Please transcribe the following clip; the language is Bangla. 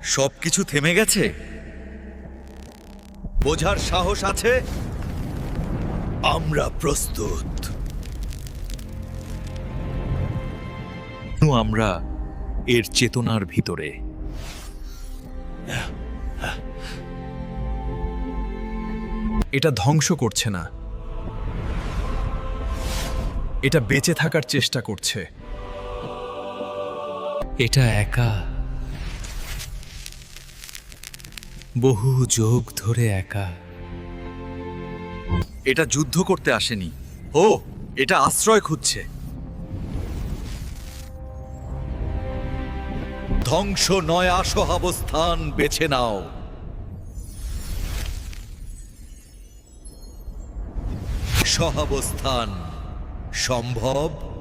সবকিছু থেমে গেছে? বোঝার সাহস আছে? আমরা প্রস্তুত। আমরা এর চেতনার ভিতরে। এটা ধ্বংস করছে না, এটা বেঁচে থাকার চেষ্টা করছে। এটা একা, বহু যোগ ধরে একা। এটা যুদ্ধ করতে আসেনি। ও, এটা আশ্রয় খুঁজছে। ধ্বংস নয়, সহাবস্থান বেছে নাও। সহাবস্থান সম্ভব।